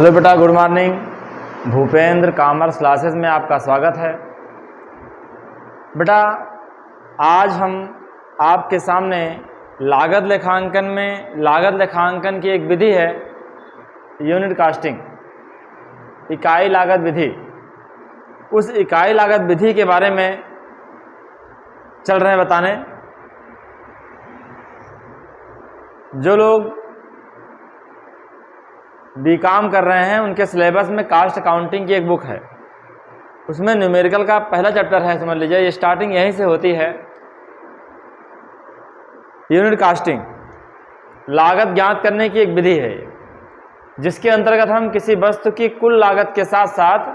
Hello बेटा, good morning. Bhupendra commerce classes में आपका स्वागत है। बेटा, आज हम आपके सामने लागत लेखांकन की एक विधि है, यूनिट कास्टिंग, इकाई लागत विधि। उस इकाई लागत विधि के बारे में चल रहे हैं बताने। जो लोग बीकॉम कर रहे हैं उनके सिलेबस में कास्ट अकाउंटिंग की एक बुक है, उसमें न्यूमेरिकल का पहला चैप्टर है। समझ लीजिए, ये स्टार्टिंग यहीं से होती है। यूनिट कास्टिंग लागत ज्ञात करने की एक विधि है, जिसके अंतर्गत हम किसी वस्तु की कुल लागत के साथ साथ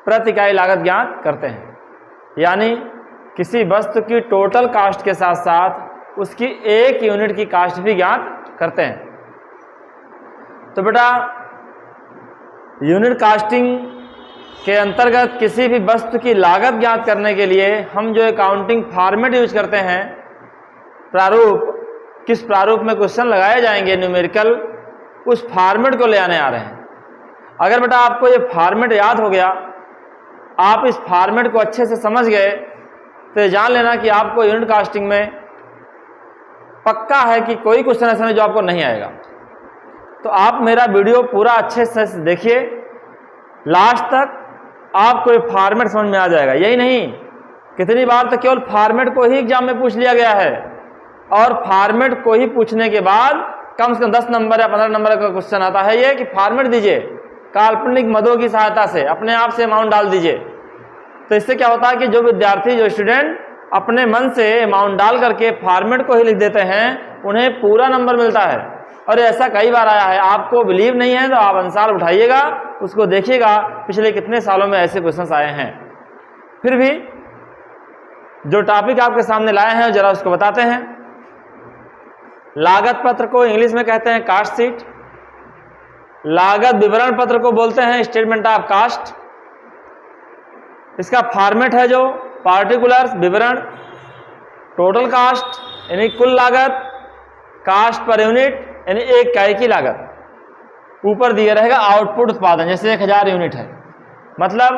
प्रति इकाई लागत ज्ञात करते हैं। यानी किसी वस्तु की टोटल कास्ट के साथ साथ उसकी एक यूनिट की कास्ट भी ज्ञात करते हैं। तो बेटा, यूनिट कास्टिंग के अंतर्गत किसी भी वस्तु की लागत ज्ञात करने के लिए हम जो अकाउंटिंग फॉर्मेट यूज करते हैं, प्रारूप, किस प्रारूप में क्वेश्चन लगाए जाएंगे न्यूमेरिकल, उस फॉर्मेट को ले आने आ रहे हैं। अगर बेटा आपको ये फॉर्मेट याद हो गया, आप इस फॉर्मेट को अच्छे से समझ गए, तो जान लेना कि आपको यूनिट कास्टिंग में पक्का है कि कोई क्वेश्चन ऐसा नहीं जो आपको नहीं आएगा। तो आप मेरा वीडियो पूरा अच्छे से देखिए, लास्ट तक आपको ये फॉर्मेट समझ में आ जाएगा। यही नहीं, कितनी बार तो केवल फॉर्मेट को ही एग्जाम में पूछ लिया गया है, और फॉर्मेट को ही पूछने के बाद कम से कम 10 नंबर या 15 नंबर का क्वेश्चन आता है ये कि फॉर्मेट दीजिए, काल्पनिक मदों की सहायता से अपने आप से अमाउंट डाल दीजिए। तो इससे क्या होता है कि जो विद्यार्थी, जो स्टूडेंट अपने मन से अमाउंट डाल करके फॉर्मेट को ही लिख देते हैं, उन्हें पूरा नंबर मिलता है। और ऐसा कई बार आया है। आपको बिलीव नहीं है तो आप आंसर उठाइएगा, उसको देखिएगा, पिछले कितने सालों में ऐसे क्वेश्चंस आए हैं। फिर भी जो टॉपिक आपके सामने लाए हैं जरा उसको बताते हैं। लागत पत्र को इंग्लिश में कहते हैं कास्ट शीट। लागत विवरण पत्र को बोलते हैं स्टेटमेंट ऑफ कास्ट। इसका फॉर्मेट है जो पार्टिकुलर्स, विवरण, टोटल कास्ट यानी कुल लागत, कास्ट पर यूनिट यानी एक इकाई की लागत, ऊपर दिया रहेगा आउटपुट उत्पादन। जैसे 1000 यूनिट है, मतलब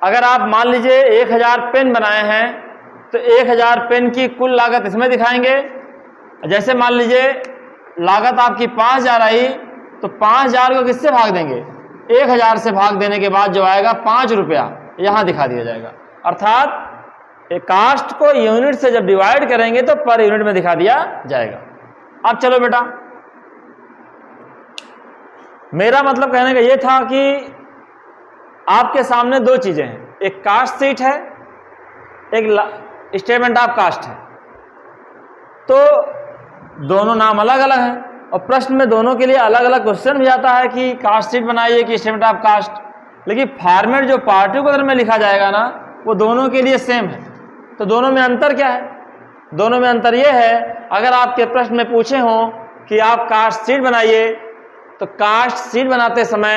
अगर आप मान लीजिए 1000 पेन बनाए हैं तो 1000 पेन की कुल लागत इसमें दिखाएंगे। जैसे मान लीजिए लागत आपकी 5000 आई तो 5000 को किससे भाग देंगे? 1000 से भाग देने के बाद जो आएगा 5 रुपया, यहां दिखा दिया जाएगा। अर्थात एक कास्ट को यूनिट से जब डिवाइड करेंगे तो पर यूनिट में दिखा दिया जाएगा। अब चलो बेटा, मेरा मतलब कहने का यह था कि आपके सामने दो चीजें हैं, एक कास्ट शीट है, एक स्टेटमेंट ऑफ कास्ट है। तो दोनों नाम अलग अलग हैं और प्रश्न में दोनों के लिए अलग अलग क्वेश्चन भी आता है कि कास्ट शीट बनाइए कि स्टेटमेंट ऑफ कास्ट। लेकिन फॉर्मेट जो पार्टिकुलर में लिखा जाएगा ना, वो दोनों के लिए सेम है। तो दोनों में अंतर क्या है? दोनों में अंतर यह है, अगर आपके प्रश्न में पूछे हों कि आप कास्ट शीट बनाइए, तो कास्ट शीट बनाते समय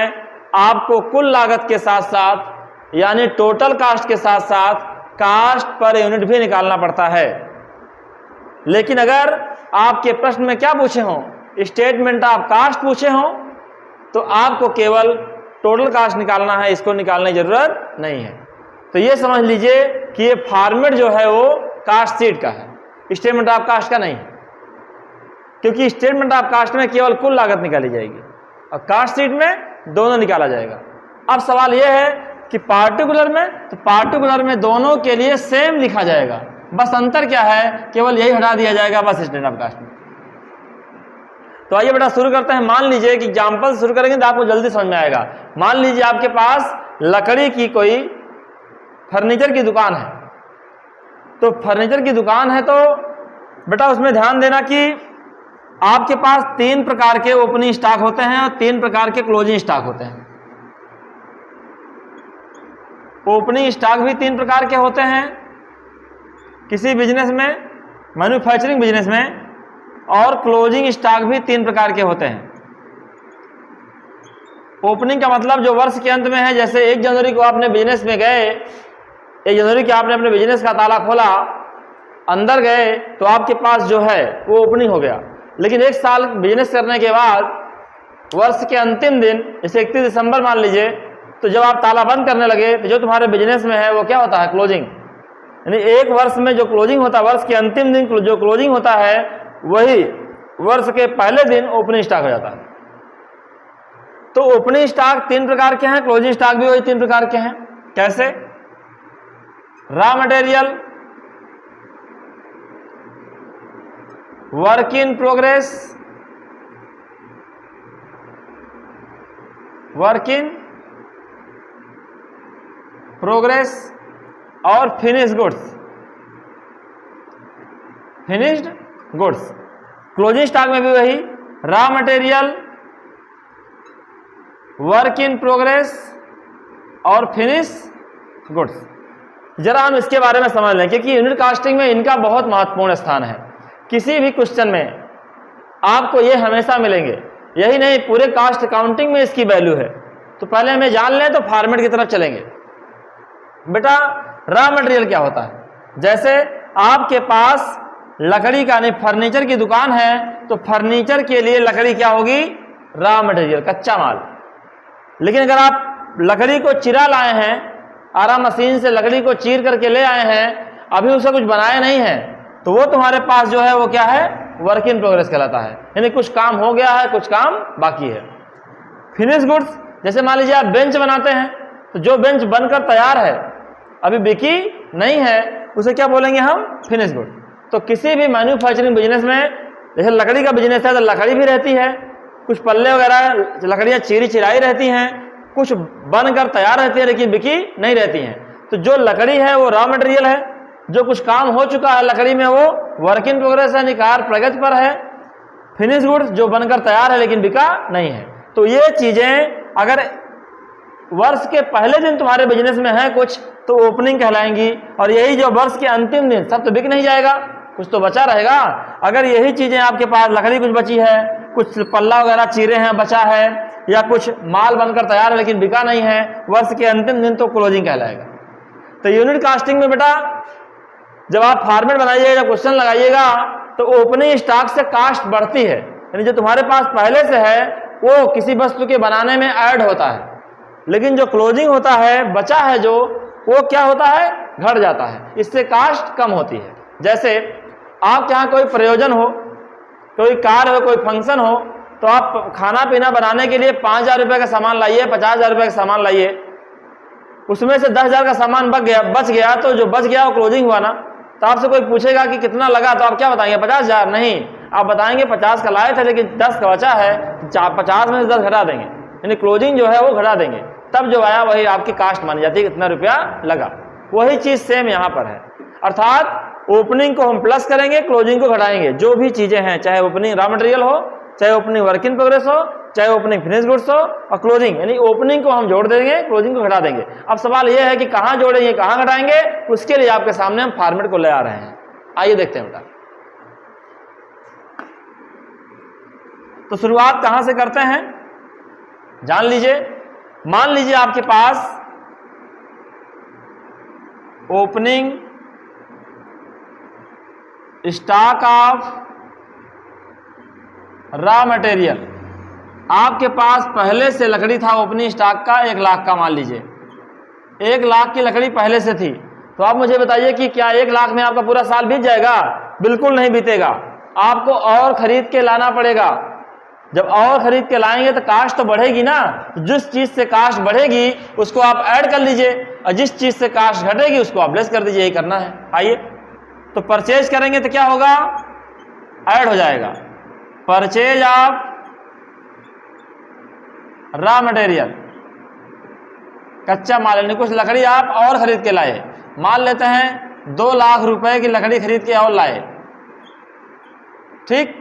आपको कुल लागत के साथ साथ यानी टोटल कास्ट के साथ साथ कास्ट पर यूनिट भी निकालना पड़ता है। लेकिन अगर आपके प्रश्न में क्या पूछे हों, स्टेटमेंट ऑफ कास्ट पूछे हों, तो आपको केवल टोटल कास्ट निकालना है, इसको निकालने की जरूरत नहीं है। तो ये समझ लीजिए कि ये फॉर्मेट जो है वो कास्ट शीट का है, स्टेटमेंट ऑफ कास्ट का नहीं है। क्योंकि स्टेटमेंट ऑफ कास्ट में केवल कुल लागत निकाली जाएगी और कास्ट शीट में दोनों निकाला जाएगा। अब सवाल यह है कि पार्टिकुलर में, तो पार्टिकुलर में दोनों के लिए सेम लिखा जाएगा, बस अंतर क्या है, केवल यही हटा दिया जाएगा बस स्टेटमेंट ऑफ कास्ट में। तो आइए बेटा शुरू करते हैं। मान लीजिए कि एग्जाम्पल शुरू करेंगे तो आपको जल्दी समझ में आएगा। मान लीजिए आपके पास लकड़ी की कोई फर्नीचर की दुकान है। तो फर्नीचर की दुकान है तो बेटा उसमें ध्यान देना कि आपके पास 3 प्रकार के ओपनिंग स्टॉक होते हैं और 3 प्रकार के क्लोजिंग स्टॉक होते हैं। ओपनिंग स्टॉक भी 3 प्रकार के होते हैं किसी बिजनेस में, मैन्युफैक्चरिंग बिजनेस में, और क्लोजिंग स्टॉक भी 3 प्रकार के होते हैं। ओपनिंग का मतलब जो वर्ष के अंत में है, जैसे 1 जनवरी को आपने बिजनेस में गए, 1 जनवरी को आपने अपने बिजनेस का ताला खोला, अंदर गए, तो आपके पास जो है वो ओपनिंग हो गया। लेकिन 1 साल बिजनेस करने के बाद वर्ष के अंतिम दिन जैसे 31 दिसंबर मान लीजिए, तो जब आप ताला बंद करने लगे तो जो तुम्हारे बिजनेस में है वो क्या होता है, क्लोजिंग। यानी एक वर्ष में जो क्लोजिंग होता है, वर्ष के अंतिम दिन जो क्लोजिंग होता है वही वर्ष के पहले दिन ओपनिंग स्टॉक हो जाता है। तो ओपनिंग स्टॉक 3 प्रकार के हैं, क्लोजिंग स्टॉक भी वही 3 प्रकार के हैं। कैसे? Raw material, work in progress, work in progress और finish goods, finished goods. Closing stock में भी वही raw material, work in progress और फिनिश गुड्स। जरा हम इसके बारे में समझ लें, क्योंकि यूनिट कास्टिंग में इनका बहुत महत्वपूर्ण स्थान है। किसी भी क्वेश्चन में आपको ये हमेशा मिलेंगे, यही नहीं पूरे कास्ट अकाउंटिंग में इसकी वैल्यू है। तो पहले हमें जान लें तो फॉर्मेट की तरफ चलेंगे। बेटा रॉ मटेरियल क्या होता है? जैसे आपके पास लकड़ी का नहीं फर्नीचर की दुकान है, तो फर्नीचर के लिए लकड़ी क्या होगी, रॉ मटेरियल, कच्चा माल। लेकिन अगर आप लकड़ी को चिरा लाए हैं, आरा मशीन से लकड़ी को चीर करके ले आए हैं, अभी उसे कुछ बनाया नहीं है, तो वो तुम्हारे पास जो है वो क्या है, वर्क इन प्रोग्रेस कहलाता है। यानी कुछ काम हो गया है, कुछ काम बाकी है। फिनिश गुड्स, जैसे मान लीजिए आप बेंच बनाते हैं, तो जो बेंच बनकर तैयार है अभी बिकी नहीं है, उसे क्या बोलेंगे हम, फिनिश गुड। तो किसी भी मैन्युफैक्चरिंग बिजनेस में, जैसे लकड़ी का बिजनेस है तो लकड़ी भी रहती है, कुछ पल्ले वगैरह लकड़ियाँ चीरी चिराई रहती हैं, कुछ बनकर तैयार रहती है लेकिन बिकी नहीं रहती हैं। तो जो लकड़ी है वो रॉ मटेरियल है, जो कुछ काम हो चुका है लकड़ी में वो वर्क इन प्रोग्रेस है, निकार प्रगति पर है। फिनिश गुड्स जो बनकर तैयार है लेकिन बिका नहीं है। तो ये चीजें अगर वर्ष के पहले दिन तुम्हारे बिजनेस में है कुछ, तो ओपनिंग कहलाएंगी। और यही जो वर्ष के अंतिम दिन, सब तो बिक नहीं जाएगा, कुछ तो बचा रहेगा। अगर यही चीजें आपके पास लकड़ी कुछ बची है, कुछ पल्ला वगैरह चीरे हैं बचा है, या कुछ माल बनकर तैयार है लेकिन बिका नहीं है, वर्ष के अंतिम दिन तो क्लोजिंग कहलाएगा। तो यूनिट कास्टिंग में बेटा जब आप फॉर्मेट बनाइएगा, जब क्वेश्चन लगाइएगा, तो ओपनिंग स्टॉक से कास्ट बढ़ती है, यानी जो तुम्हारे पास पहले से है वो किसी वस्तु के बनाने में ऐड होता है, लेकिन जो क्लोजिंग होता है, बचा है जो, वो क्या होता है, घट जाता है, इससे कास्ट कम होती है। जैसे आपके यहाँ कोई प्रयोजन हो, कोई कार्य हो, कोई फंक्शन हो, तो आप खाना पीना बनाने के लिए 5,000 रुपये का सामान लाइए, 50,000 रुपये का सामान लाइए, उसमें से 10,000 का सामान बच गया, तो जो बच गया वो क्लोजिंग हुआ ना। तो आपसे कोई पूछेगा कि कितना लगा, तो आप क्या बताएंगे, 50,000? नहीं, आप बताएंगे 50 का लाए थे लेकिन 10 का बचा है, 50 में से 10 घटा देंगे, यानी क्लोजिंग जो है वो घटा देंगे, तब जो आया वही आपकी कास्ट मानी जाती है, कितना रुपया लगा। वही चीज सेम यहाँ पर है, अर्थात ओपनिंग को हम प्लस करेंगे, क्लोजिंग को घटाएंगे। जो भी चीजें हैं, चाहे ओपनिंग रॉ मटेरियल हो, चाहे ओपनिंग वर्क इन प्रोग्रेस हो, चाहे ओपनिंग फिनिश गुड्स हो, और क्लोजिंग यानी ओपनिंग को हम जोड़ देंगे, क्लोजिंग को घटा देंगे। अब सवाल यह है कि कहां जोड़ेंगे, कहां घटाएंगे, उसके लिए आपके सामने हम फॉर्मेट को ले आ रहे हैं। आइए देखते हैं बेटा। तो शुरुआत कहां से करते हैं, जान लीजिए। मान लीजिए आपके पास opening stock of raw material, आपके पास पहले से लकड़ी था ओपनिंग स्टॉक का 1 लाख का, मान लीजिए 1 लाख की लकड़ी पहले से थी। तो आप मुझे बताइए कि क्या 1 लाख में आपका पूरा साल बीत जाएगा? बिल्कुल नहीं बीतेगा, आपको और खरीद के लाना पड़ेगा। जब और खरीद के लाएंगे तो कास्ट तो बढ़ेगी ना, तो जिस चीज से कास्ट बढ़ेगी उसको आप ऐड कर लीजिए, और जिस चीज से कास्ट घटेगी उसको आप लेस कर दीजिए, यही करना है। आइए, तो परचेज करेंगे तो क्या होगा, ऐड हो जाएगा, परचेज ऑफ रॉ मटेरियल, कच्चा माल, यानी कुछ लकड़ी आप और खरीद के लाए। मान लेते हैं 2 लाख रुपए की लकड़ी खरीद के और लाए, ठीक।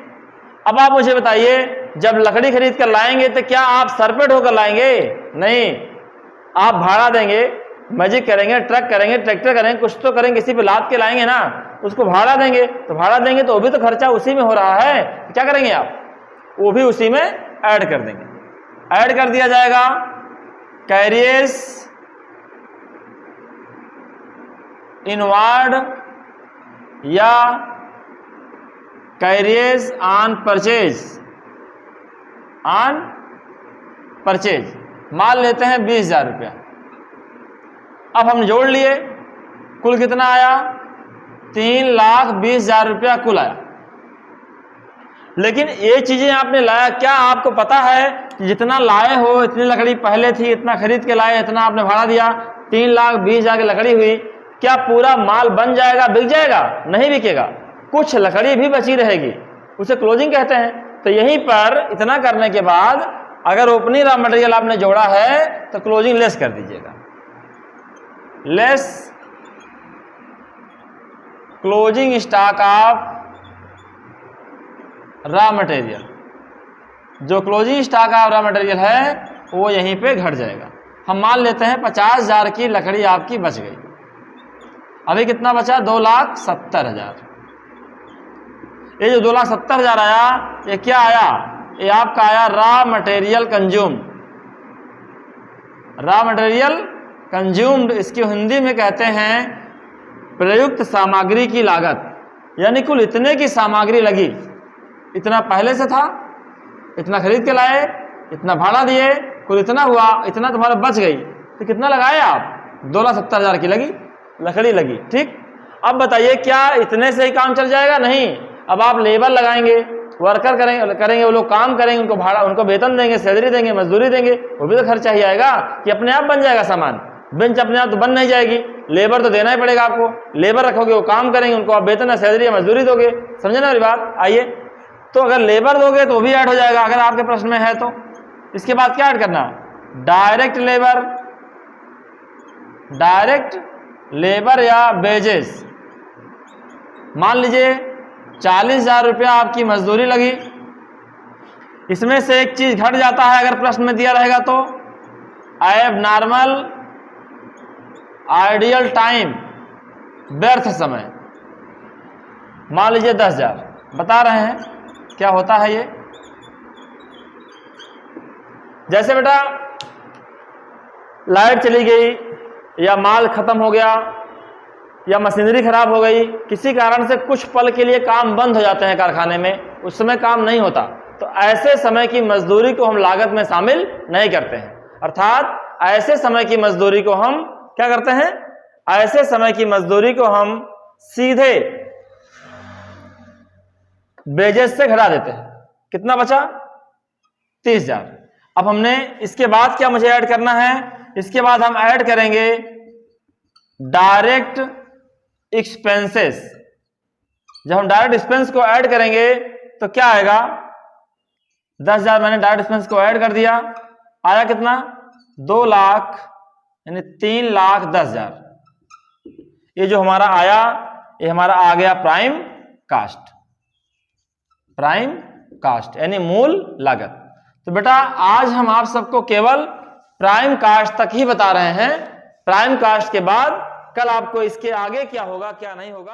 अब आप मुझे बताइए, जब लकड़ी खरीद कर लाएंगे तो क्या आप सरपेट होकर लाएंगे? नहीं, आप भाड़ा देंगे, मैजिक करेंगे, ट्रक करेंगे, ट्रैक्टर करेंगे, कुछ तो करेंगे, किसी पे लाद के लाएंगे ना, उसको भाड़ा देंगे। तो भाड़ा देंगे तो वो भी तो खर्चा उसी में हो रहा है, तो क्या करेंगे आप, वो भी उसी में ऐड कर देंगे, ऐड कर दिया जाएगा। कैरियर्स इनवार्ड या carriers on purchase, on purchase, माल लेते हैं 20,000 रुपया। अब हम जोड़ लिए, कुल कितना आया? 3,20,000 रुपया कुल आया। लेकिन ये चीजें आपने लाया, क्या आपको पता है कि जितना लाए हो, इतनी लकड़ी पहले थी, इतना खरीद के लाए, इतना आपने भाड़ा दिया, 3,20,000 की लकड़ी हुई, क्या पूरा माल बन जाएगा, बिक जाएगा? नहीं बिकेगा, कुछ लकड़ी भी बची रहेगी, उसे क्लोजिंग कहते हैं। तो यहीं पर इतना करने के बाद अगर ओपनिंग रॉ मटेरियल आपने जोड़ा है तो क्लोजिंग लेस कर दीजिएगा, less closing stock of raw material. जो closing stock of raw material है वो यहीं पे घट जाएगा। हम मान लेते हैं 50,000 की लकड़ी आपकी बच गई, अभी कितना बचा? 2,70,000। ये जो 2,70,000 आया, ये क्या आया? ये आपका आया raw material consume. Raw material consumed, इसकी हिंदी में कहते हैं प्रयुक्त सामग्री की लागत। यानी कुल इतने की सामग्री लगी, इतना पहले से था, इतना खरीद के लाए, इतना भाड़ा दिए, कुल इतना हुआ, इतना तुम्हारा बच गई, तो कितना लगाए आप? 2,70,000 की लगी लकड़ी लगी। ठीक, अब बताइए क्या इतने से ही काम चल जाएगा? नहीं, अब आप लेबर लगाएंगे, वर्कर करेंगे, वो लोग काम करेंगे, उनको भाड़ा, उनको वेतन देंगे, सैलरी देंगे, मजदूरी देंगे, वो भी तो खर्चा ही आएगा। कि अपने आप बन जाएगा सामान? बेंच अपने आप तो बन नहीं जाएगी, लेबर तो देना ही पड़ेगा आपको। लेबर रखोगे, वो काम करेंगे, उनको आप वेतन, सैलरी या मजदूरी दोगे। समझे ना मेरी बात? आइए, तो अगर लेबर दोगे तो वो भी ऐड हो जाएगा, अगर आपके प्रश्न में है तो। इसके बाद क्या ऐड करना? डायरेक्ट लेबर, डायरेक्ट लेबर या वेजेस। मान लीजिए 40,000 रुपया आपकी मजदूरी लगी, इसमें से एक चीज घट जाता है अगर प्रश्न में दिया रहेगा तो, एब नॉर्मल आइडियल टाइम, व्यर्थ समय। मान लीजिए 10,000 बता रहे हैं क्या होता है ये। जैसे बेटा लाइट चली गई, या माल खत्म हो गया, या मशीनरी खराब हो गई, किसी कारण से कुछ पल के लिए काम बंद हो जाते हैं कारखाने में, उस समय काम नहीं होता, तो ऐसे समय की मजदूरी को हम लागत में शामिल नहीं करते हैं। अर्थात ऐसे समय की मजदूरी को हम क्या करते हैं? ऐसे समय की मजदूरी को हम सीधे वेजेस से घटा देते हैं। कितना बचा? 30,000। अब हमने इसके बाद क्या मुझे ऐड करना है? इसके बाद हम ऐड करेंगे डायरेक्ट एक्सपेंसेस। जब हम डायरेक्ट एक्सपेंस को ऐड करेंगे तो क्या आएगा? 10,000 मैंने डायरेक्ट एक्सपेंस को ऐड कर दिया, आया कितना? 2 लाख, यानी 3,10,000। ये जो हमारा आया, ये हमारा आ गया प्राइम कास्ट। प्राइम कास्ट यानी मूल लागत। तो बेटा आज हम आप सबको केवल प्राइम कास्ट तक ही बता रहे हैं। प्राइम कास्ट के बाद कल आपको इसके आगे क्या होगा क्या नहीं होगा